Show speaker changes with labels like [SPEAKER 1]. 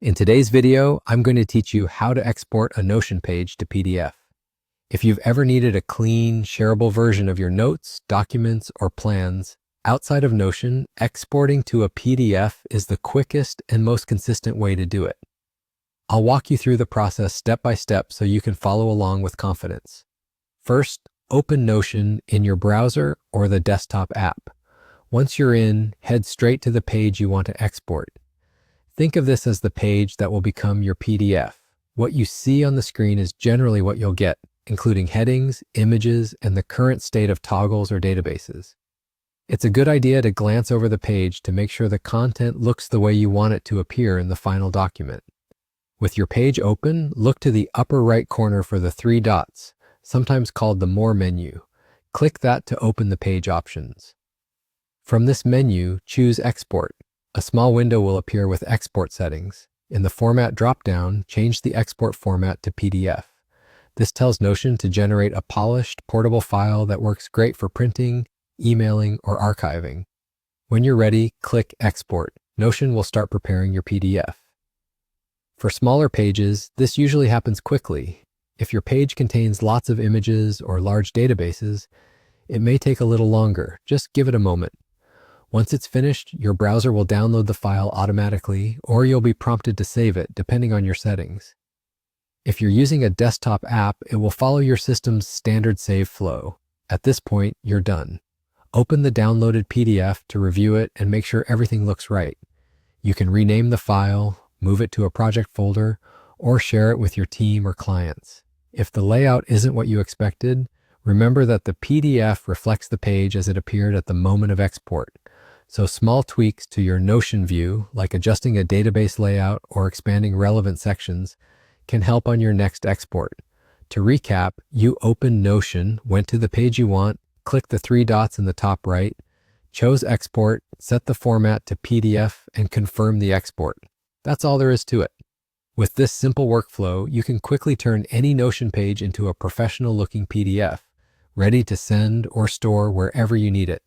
[SPEAKER 1] In today's video, I'm going to teach you how to export a Notion page to PDF. If you've ever needed a clean, shareable version of your notes, documents, or plans, outside of Notion, exporting to a PDF is the quickest and most consistent way to do it. I'll walk you through the process step by step so you can follow along with confidence. First, open Notion in your browser or the desktop app. Once you're in, head straight to the page you want to export. Think of this as the page that will become your PDF. What you see on the screen is generally what you'll get, including headings, images, and the current state of toggles or databases. It's a good idea to glance over the page to make sure the content looks the way you want it to appear in the final document. With your page open, look to the upper right corner for the three dots, sometimes called the More menu. Click that to open the page options. From this menu, choose Export. A small window will appear with export settings. In the Format drop-down, change the export format to PDF. This tells Notion to generate a polished, portable file that works great for printing, emailing, or archiving. When you're ready, click Export. Notion will start preparing your PDF. For smaller pages, this usually happens quickly. If your page contains lots of images or large databases, it may take a little longer. Just give it a moment. Once it's finished, your browser will download the file automatically, or you'll be prompted to save it, depending on your settings. If you're using a desktop app, it will follow your system's standard save flow. At this point, you're done. Open the downloaded PDF to review it and make sure everything looks right. You can rename the file, move it to a project folder, or share it with your team or clients. If the layout isn't what you expected, remember that the PDF reflects the page as it appeared at the moment of export. So small tweaks to your Notion view, like adjusting a database layout or expanding relevant sections, can help on your next export. To recap, you opened Notion, went to the page you want, clicked the three dots in the top right, chose Export, set the format to PDF, and confirm the export. That's all there is to it. With this simple workflow, you can quickly turn any Notion page into a professional-looking PDF, ready to send or store wherever you need it.